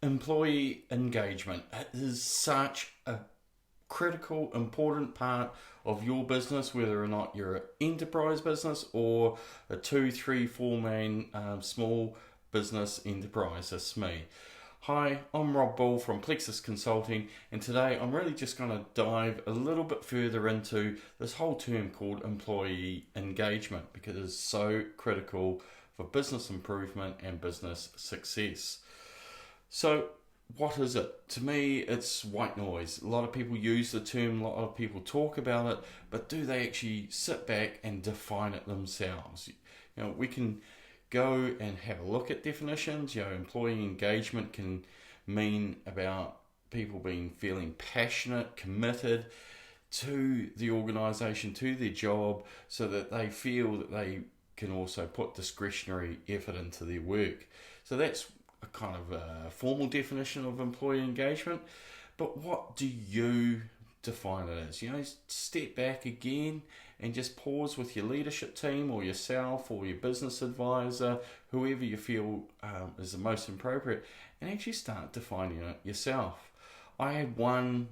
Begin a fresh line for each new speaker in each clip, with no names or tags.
Employee engagement is such a critical, important part of your business, whether or not you're an enterprise business or a two, three, four-man small business enterprise. That's me. Hi, I'm Rob Ball from Plexus Consulting, and today I'm really just going to dive a little bit further into this whole term called employee engagement because it's so critical for business improvement and business success. So, what is it? To me, it's white noise. A lot of people use the term, a lot of people talk about it, but do they actually sit back and define it themselves? We can go and have a look at definitions. Employee engagement can mean about people feeling passionate, committed to the organisation, to their job, so that they feel that they can also put discretionary effort into their work. So that's a kind of a formal definition of employee engagement. But what do you define it as? Step back again and just pause with your leadership team or yourself or your business advisor, whoever you feel is the most appropriate, and actually start defining it yourself. I had one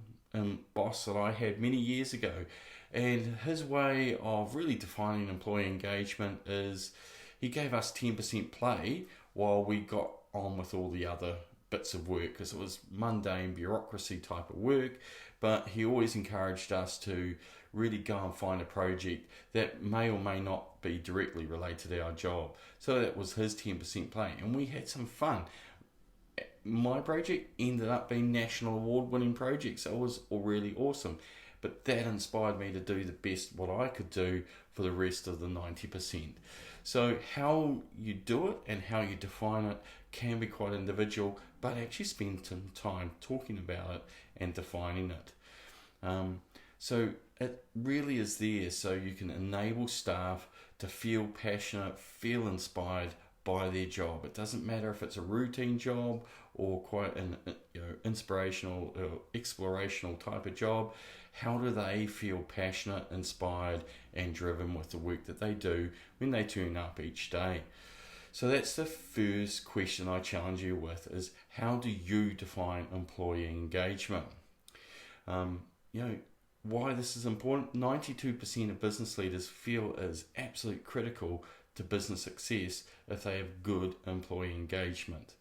boss that I had many years ago, and his way of really defining employee engagement is he gave us 10% play while we got on with all the other bits of work, because it was mundane bureaucracy type of work, but he always encouraged us to really go and find a project that may or may not be directly related to our job. So that was his 10% play, and we had some fun. My project ended up being national award winning project, so it was really awesome. But that inspired me to do the best what I could do for the rest of the 90%. So how you do it and how you define it can be quite individual, but actually spend some time talking about it and defining it. So it really is there so you can enable staff to feel passionate, feel inspired by their job. It doesn't matter if it's a routine job or quite an inspirational or explorational type of job. How do they feel passionate, inspired and driven with the work that they do when they turn up each day? So that's the first question I challenge you with, is how do you define employee engagement? Why this is important. 92% of business leaders feel it is absolutely critical to business success if they have good employee engagement.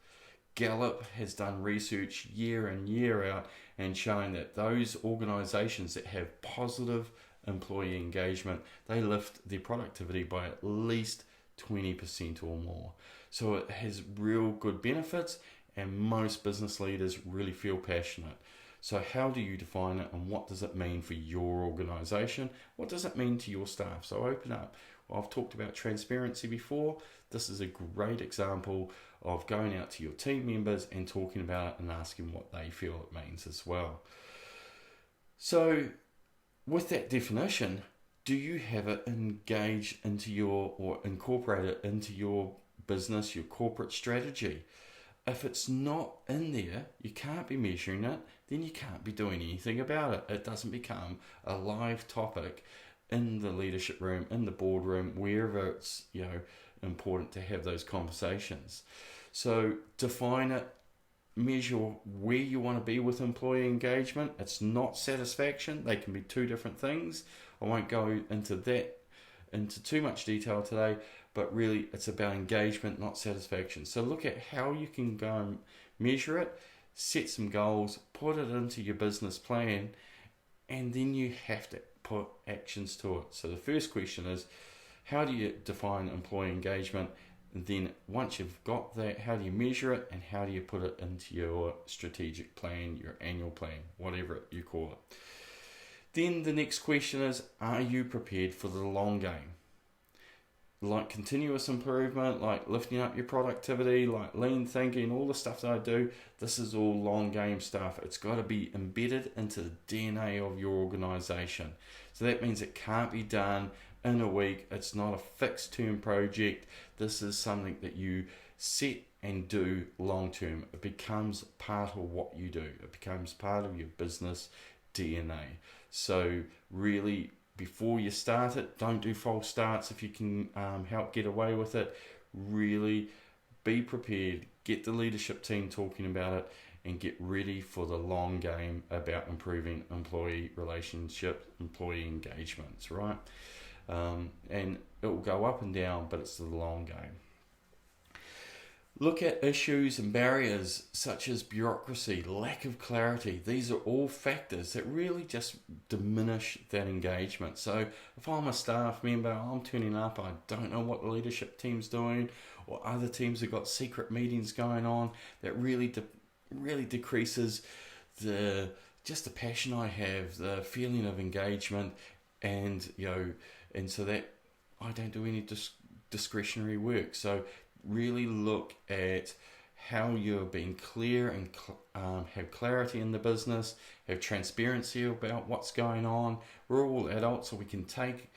Gallup has done research year in, year out and shown that those organisations that have positive employee engagement, they lift their productivity by at least 20% or more. So it has real good benefits, and most business leaders really feel passionate. So how do you define it, and what does it mean for your organisation? What does it mean to your staff? So open up. I've talked about transparency before. This is a great example of going out to your team members and talking about it and asking what they feel it means as well. So with that definition, do you have it engaged into or incorporate it into your business, your corporate strategy? If it's not in there, you can't be measuring it, then you can't be doing anything about it. It doesn't become a live topic in the leadership room, in the boardroom, wherever it's important to have those conversations. So define it, measure where you want to be with employee engagement. It's not satisfaction. They can be two different things. I won't go into too much detail today, but really it's about engagement, not satisfaction. So look at how you can go and measure it, set some goals, put it into your business plan, and then you have to put actions to it. So the first question is, how do you define employee engagement? And then once you've got that, how do you measure it, and how do you put it into your strategic plan, your annual plan, whatever you call it? Then the next question is, are you prepared for the long game? Like continuous improvement, like lifting up your productivity, like lean thinking, all the stuff that I do, this is all long game stuff. It's got to be embedded into the DNA of your organisation. So that means it can't be done in a week. It's not a fixed term project. This is something that you set and do long term. It becomes part of what you do. It becomes part of your business DNA. So really, before you start it, don't do false starts if you can help get away with it. Really be prepared, get the leadership team talking about it, and get ready for the long game about improving employee relationships, employee engagements, right? And it will go up and down, but it's the long game. Look at issues and barriers such as bureaucracy, lack of clarity. These are all factors that really just diminish that engagement. So if I'm a staff member, I'm turning up, I don't know what the leadership team's doing, or other teams have got secret meetings going on, that really decreases the passion I have, the feeling of engagement, and so that I don't do any discretionary work. So really look at how you're being clear and have clarity in the business, have transparency about what's going on. We're all adults, so we can take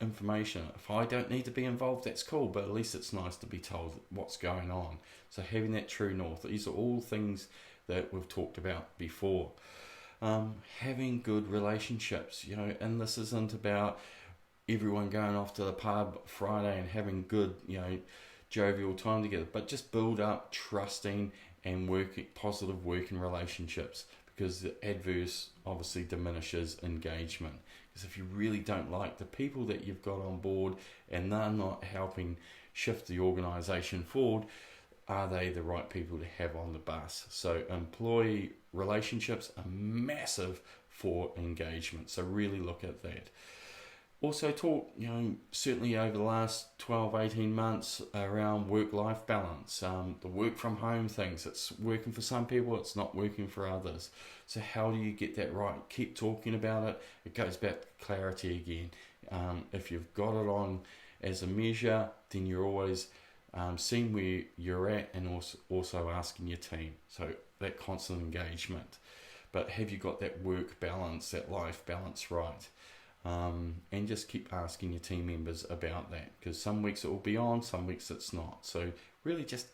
information. If I don't need to be involved, that's cool, but at least it's nice to be told what's going on. So having that true north, these are all things that we've talked about before. Having good relationships, and this isn't about everyone going off to the pub Friday and having good, jovial time together, but just build up trusting and positive working relationships, because the adverse obviously diminishes engagement. Because if you really don't like the people that you've got on board and they're not helping shift the organisation forward, are they the right people to have on the bus? So employee relationships are massive for engagement, so really look at that. Also talk, certainly over the last 12, 18 months around work-life balance, the work from home things. It's working for some people, it's not working for others. So how do you get that right? Keep talking about it. It goes back to clarity again. If you've got it on as a measure, then you're always seeing where you're at, and also asking your team. So that constant engagement. But have you got that work balance, that life balance right? And just keep asking your team members about that, because some weeks it will be on, some weeks it's not. So really just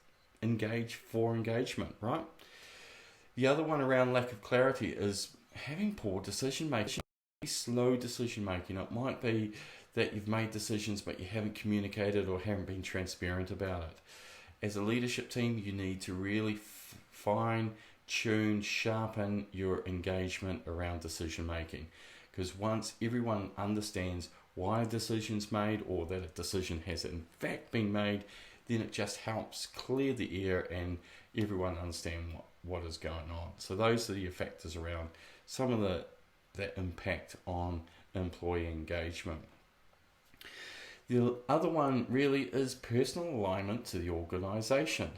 engage for engagement, right? The other one around lack of clarity is having poor decision making, slow decision making. It might be that you've made decisions but you haven't communicated or haven't been transparent about it. As a leadership team, you need to really fine tune, sharpen your engagement around decision making. Because once everyone understands why a decision's made, or that a decision has in fact been made, then it just helps clear the air and everyone understand what is going on. So those are the factors around some of that impact on employee engagement. The other one really is personal alignment to the organisation.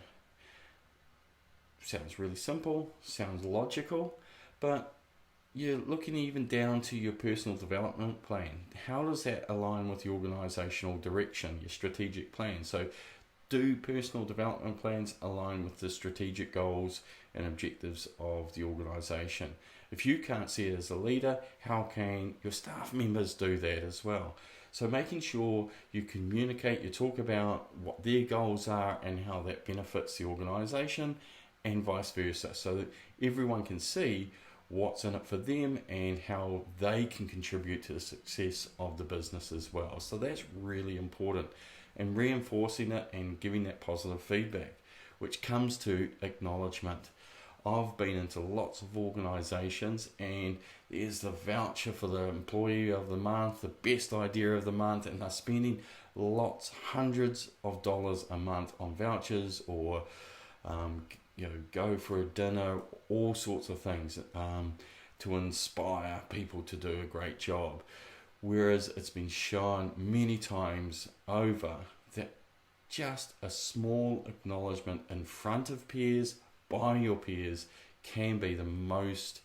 Sounds really simple, sounds logical, but you're looking even down to your personal development plan. How does that align with the organisational direction, your strategic plan? So do personal development plans align with the strategic goals and objectives of the organisation? If you can't see it as a leader, how can your staff members do that as well? So making sure you communicate, you talk about what their goals are and how that benefits the organisation, and vice versa, so that everyone can see what's in it for them and how they can contribute to the success of the business as well. So that's really important, and reinforcing it and giving that positive feedback, which comes to acknowledgement. I've been into lots of organisations, and there's the voucher for the employee of the month, the best idea of the month, and they're spending hundreds of dollars a month on vouchers, or go for a dinner, all sorts of things to inspire people to do a great job. Whereas it's been shown many times over that just a small acknowledgement in front of peers, by your peers, can be the most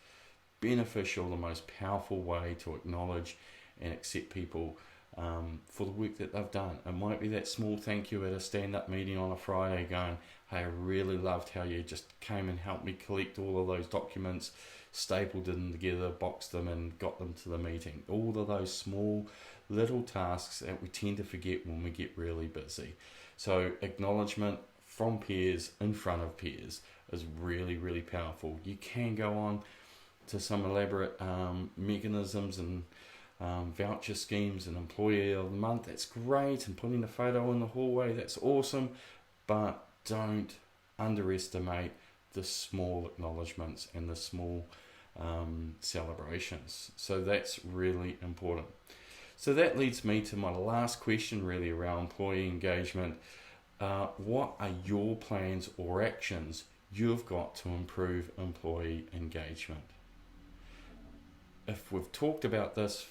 beneficial, the most powerful way to acknowledge and accept people for the work that they've done. It might be that small thank you at a stand-up meeting on a Friday, going, hey, I really loved how you just came and helped me collect all of those documents, stapled them together, boxed them, and got them to the meeting. All of those small little tasks that we tend to forget when we get really busy. So acknowledgement from peers, in front of peers, is really, really powerful. You can go on to some elaborate mechanisms and voucher schemes and employee of the month. That's great, and putting a photo in the hallway, that's awesome, but don't underestimate the small acknowledgements and the small celebrations. So that's really important. So that leads me to my last question, really, around employee engagement. What are your plans or actions you've got to improve employee engagement? If we've talked about this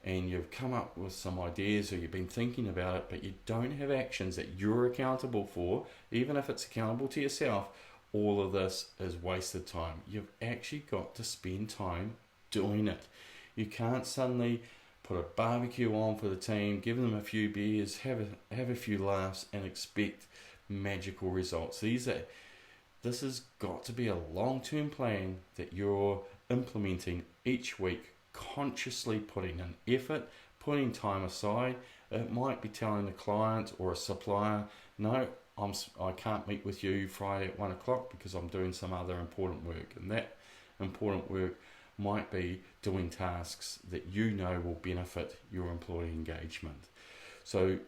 and you've come up with some ideas or you've been thinking about it, but you don't have actions that you're accountable for, even if it's accountable to yourself, all of this is wasted time. You've actually got to spend time doing it. You can't suddenly put a barbecue on for the team, give them a few beers, have a few laughs, and expect magical results. This has got to be a long-term plan that you're implementing each week, consciously putting in effort, putting time aside. It might be telling the client or a supplier, no, I can't meet with you Friday at 1 o'clock because I'm doing some other important work. And that important work might be doing tasks that you know will benefit your employee engagement. So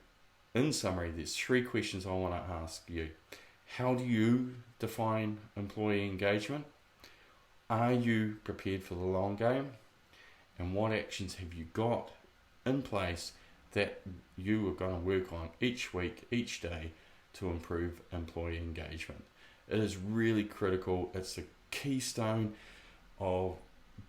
in summary, there's 3 questions I want to ask you. How do you define employee engagement? Are you prepared for the long game? And what actions have you got in place that you are going to work on each week, each day to improve employee engagement? It is really critical. It's a keystone of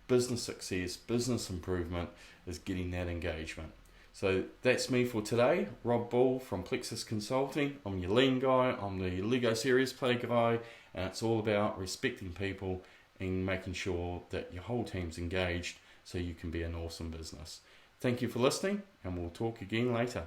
business success, business improvement, is getting that engagement. So that's me for today. Rob Bull from Plexus Consulting. I'm your lean guy, I'm the Lego Serious Play guy, and it's all about respecting people and making sure that your whole team's engaged so you can be an awesome business. Thank you for listening, and we'll talk again later.